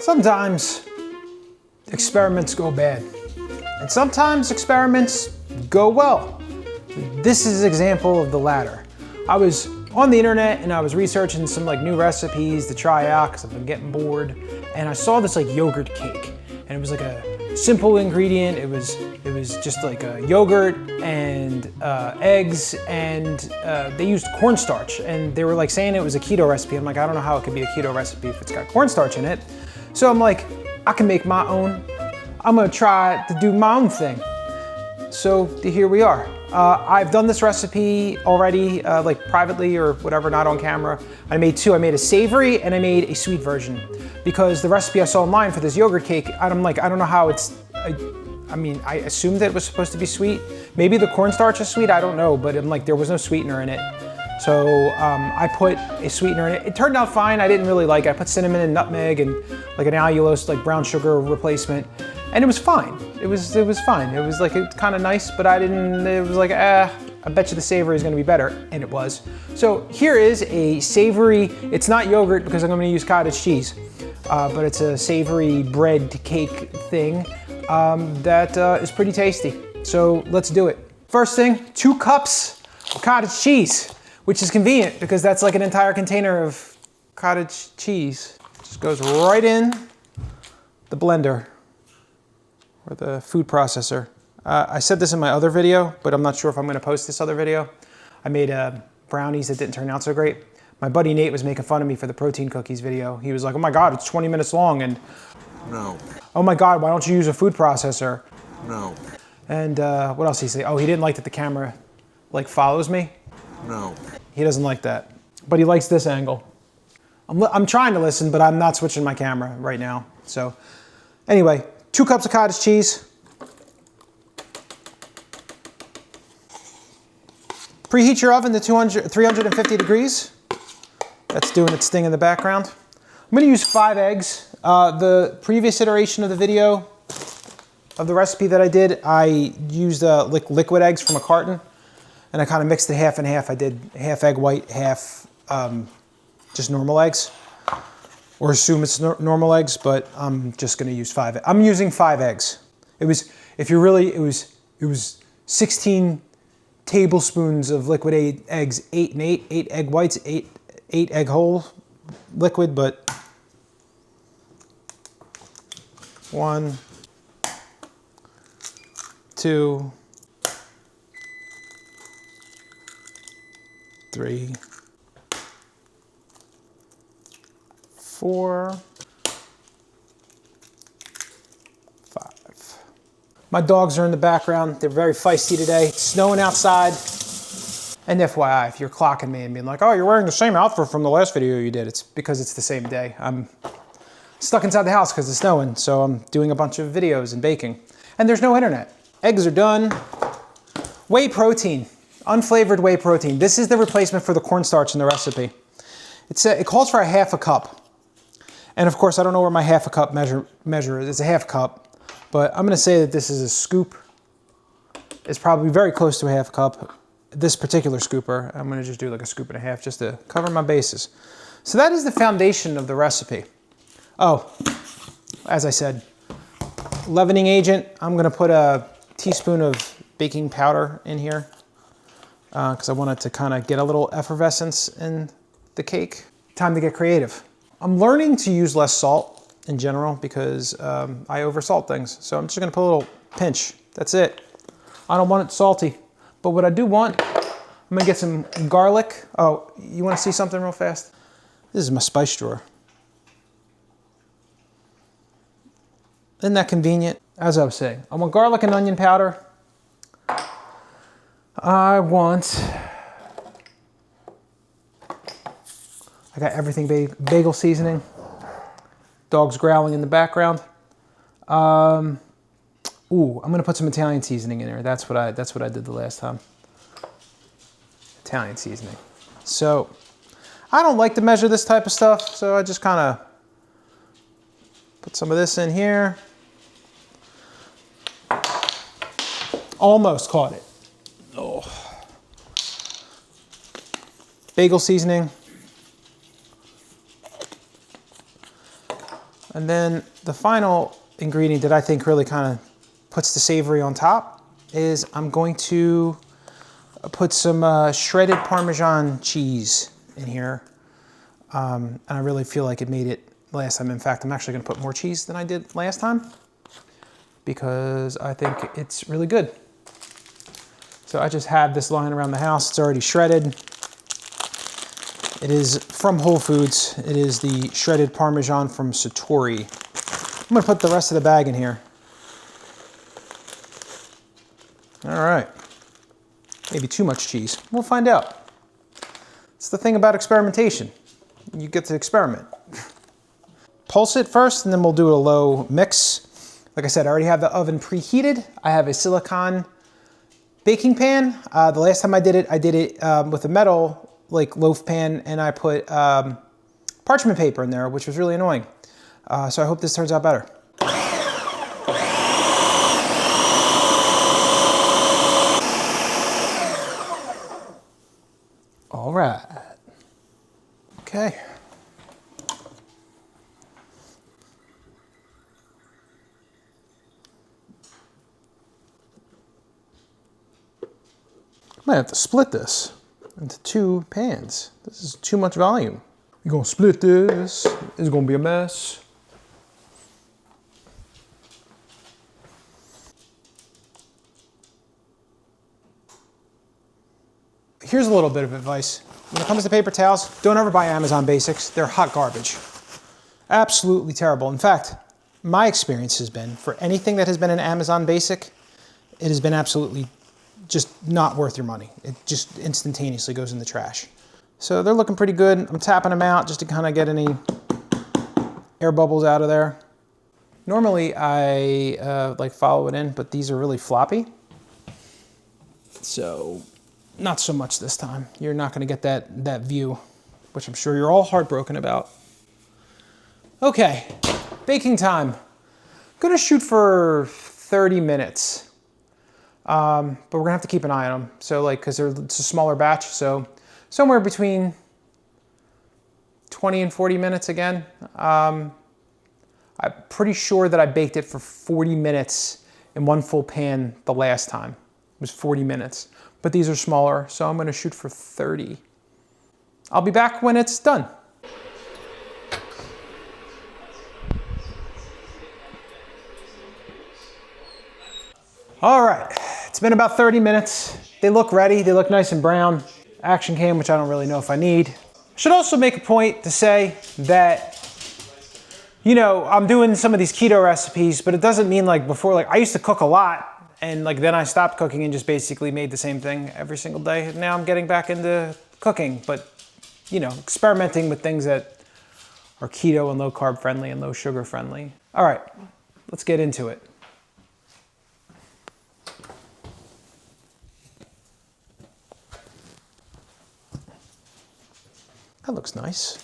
Sometimes experiments go bad, and sometimes experiments go well. This is an example of the latter. I was on the internet and I was researching some like new recipes to try out because I've been getting bored, and I saw this like yogurt cake, and it was like a simple ingredient. It was just like a yogurt and eggs, and they used cornstarch, and they were like saying it was a keto recipe. I'm like, I don't know how it could be a keto recipe if it's got cornstarch in it. So I'm like, I can make my own. I'm gonna try to do my own thing. So here we are. I've done this recipe already, like privately or whatever, not on camera. I made two. I made a savory and I made a sweet version, because the recipe I saw online for this yogurt cake, I'm like, I don't know how it's, I mean, I assumed that it was supposed to be sweet. Maybe the cornstarch is sweet, I don't know, but I'm like, there was no sweetener in it. So I put a sweetener in it. It turned out fine. I didn't really like it. I put cinnamon and nutmeg and like an allulose, like brown sugar replacement. And it was fine. It was fine. It was like, it's kind of nice, but it was like, I bet you the savory is gonna be better, and it was. So here is a savory, it's not yogurt because I'm gonna use cottage cheese, but it's a savory bread cake thing that is pretty tasty. So let's do it. First thing, 2 cups of cottage cheese, which is convenient because that's like an entire container of cottage cheese. Just goes right in the blender or the food processor. I said this in my other video, but I'm not sure if I'm gonna post this other video. I made brownies that didn't turn out so great. My buddy Nate was making fun of me for the protein cookies video. He was like, oh my God, it's 20 minutes long, and no. Oh my God, why don't you use a food processor? No. And what else did he say? Oh, he didn't like that the camera like follows me. No. He doesn't like that, but he likes this angle. I'm trying to listen, but I'm not switching my camera right now. So anyway, 2 cups of cottage cheese. Preheat your oven to 350 degrees. That's doing its thing in the background. I'm gonna use 5 eggs. The previous iteration of the video, of the recipe that I did, I used liquid eggs from a carton, and I kind of mixed it half and half. I did half egg white, half just normal eggs, or assume it's normal eggs, but I'm just gonna use 5. I'm using 5 eggs. It was 16 tablespoons of liquid eggs, 8 and 8, 8 egg whites, 8 egg whole liquid, but 1, 2, 3, 4, 5. My dogs are in the background. They're very feisty today. It's snowing outside. And FYI, if you're clocking me and being like, oh, you're wearing the same outfit from the last video you did, it's because it's the same day. I'm stuck inside the house because it's snowing, so I'm doing a bunch of videos and baking. And there's no internet. Eggs are done. Whey protein, unflavored whey protein. This is the replacement for the cornstarch in the recipe. It calls for a ½ cup. And of course, I don't know where my ½ cup measure is. It's a ½ cup, but I'm gonna say that this is a scoop. It's probably very close to a ½ cup. This particular scooper, I'm gonna just do like a scoop and a half just to cover my bases. So that is the foundation of the recipe. Oh, as I said, leavening agent, I'm gonna put a teaspoon of baking powder in here because I want it to kind of get a little effervescence in the cake. Time to get creative. I'm learning to use less salt in general because I oversalt things. So I'm just gonna put a little pinch, that's it. I don't want it salty. But what I do want, I'm gonna get some garlic. Oh, you wanna see something real fast? This is my spice drawer. Isn't that convenient? As I was saying, I want garlic and onion powder. I got everything bagel seasoning. Dog's growling in the background. Ooh, I'm gonna put some Italian seasoning in there. That's what I did the last time. Italian seasoning. So, I don't like to measure this type of stuff, so I just kind of put some of this in here. Almost caught it. Oh. Bagel seasoning. And then the final ingredient that I think really kind of puts the savory on top is I'm going to put some shredded Parmesan cheese in here. And I really feel like it made it last time. In fact, I'm actually gonna put more cheese than I did last time because I think it's really good. So I just have this lying around the house. It's already shredded. It is from Whole Foods. It is the shredded Parmesan from Savory. I'm gonna put the rest of the bag in here. All right, maybe too much cheese. We'll find out. It's the thing about experimentation. You get to experiment. Pulse it first and then we'll do a low mix. Like I said, I already have the oven preheated. I have a silicone baking pan. The last time I did it with a metal like loaf pan, and I put parchment paper in there, which was really annoying. So I hope this turns out better. All right. Okay. Might have to split this into 2 pans. This is too much volume. We're gonna split this. It's gonna be a mess. Here's a little bit of advice. When it comes to paper towels, don't ever buy Amazon Basics. They're hot garbage. Absolutely terrible. In fact, my experience has been, for anything that has been an Amazon Basic, it has been absolutely just not worth your money. It just instantaneously goes in the trash. So they're looking pretty good. I'm tapping them out just to kind of get any air bubbles out of there. Normally I like follow it in, but these are really floppy. So not so much this time. You're not gonna get that view, which I'm sure you're all heartbroken about. Okay, baking time. Gonna shoot for 30 minutes. But we're gonna have to keep an eye on them. So like, cause it's a smaller batch, so somewhere between 20 and 40 minutes again. I'm pretty sure that I baked it for 40 minutes in one full pan the last time. It was 40 minutes, but these are smaller, so I'm gonna shoot for 30. I'll be back when it's done. All right, it's been about 30 minutes. They look ready, they look nice and brown. Action cam, which I don't really know if I need. Should also make a point to say that, you know, I'm doing some of these keto recipes, but it doesn't mean like before, like I used to cook a lot and like then I stopped cooking and just basically made the same thing every single day. Now I'm getting back into cooking, but you know, experimenting with things that are keto and low carb friendly and low sugar friendly. All right, let's get into it. That looks nice.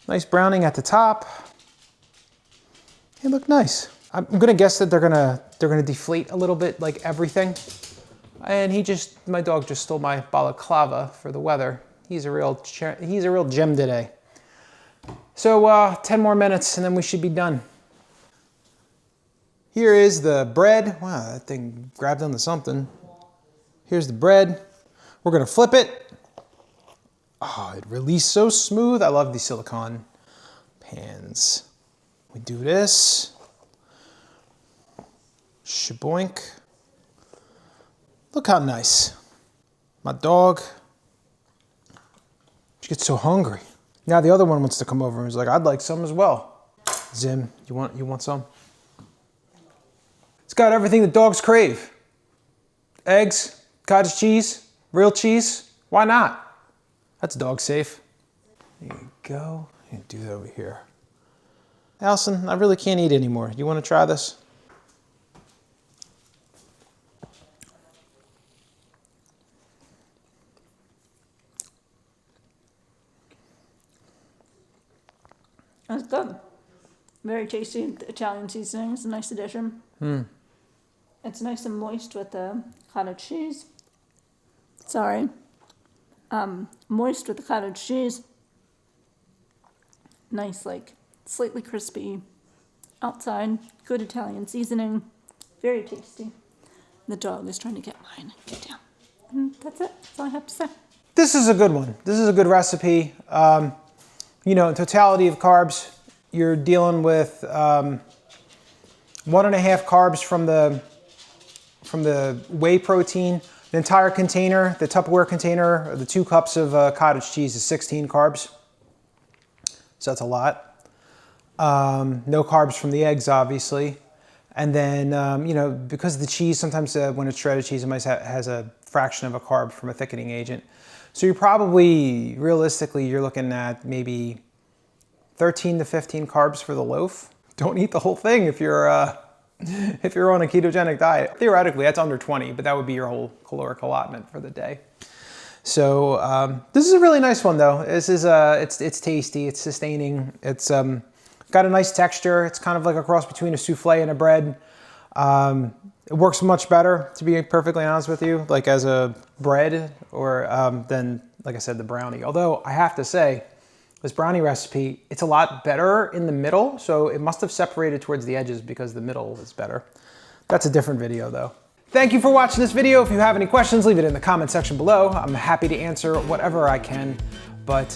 Nice browning at the top. They look nice. I'm gonna guess that they're gonna deflate a little bit like everything. And my dog just stole my balaclava for the weather. He's a real gem today. So 10 more minutes and then we should be done. Here is the bread. Wow, that thing grabbed onto something. Here's the bread. We're gonna flip it. Oh, it released so smooth. I love these silicone pans. We do this. Shaboink. Look how nice. My dog, she gets so hungry. Now the other one wants to come over and is like, I'd like some as well. Zim, you want some? It's got everything that dogs crave. Eggs, cottage cheese, real cheese, why not? That's dog safe. There you go. You can do that over here. Allison, I really can't eat anymore. You want to try this? That's good. Very tasty Italian seasoning. It's a nice addition. It's nice and moist with the cottage cheese. Sorry. Moist with the cottage cheese. Nice, like slightly crispy outside, good Italian seasoning, very tasty. The dog is trying to get mine. Get down. And that's it. That's all I have to say. This is a good one. This is a good recipe. You know, in totality of carbs, you're dealing with 1.5 carbs from the whey protein. The entire container, the Tupperware container, the 2 cups of cottage cheese is 16 carbs. So that's a lot. No carbs from the eggs, obviously. And then, you know, because the cheese, sometimes when it's shredded cheese, it might has a fraction of a carb from a thickening agent. So you're probably, realistically, you're looking at maybe 13 to 15 carbs for the loaf. Don't eat the whole thing if you're on a ketogenic diet. Theoretically, that's under 20, but that would be your whole caloric allotment for the day. So this is a really nice one, though. This is it's tasty, it's sustaining, it's got a nice texture. It's kind of like a cross between a souffle and a bread. It works much better, to be perfectly honest with you, like as a bread or than, like I said, the brownie. Although I have to say, this brownie recipe, it's a lot better in the middle, so it must have separated towards the edges because the middle is better. That's a different video, though. Thank you for watching this video. If you have any questions, leave it in the comment section below. I'm happy to answer whatever I can. But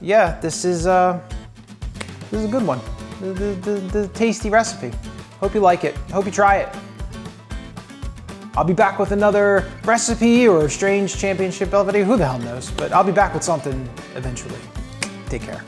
yeah, this is a good one. The tasty recipe. Hope you like it. Hope you try it. I'll be back with another recipe or strange championship belt video. Who the hell knows? But I'll be back with something eventually. Take care.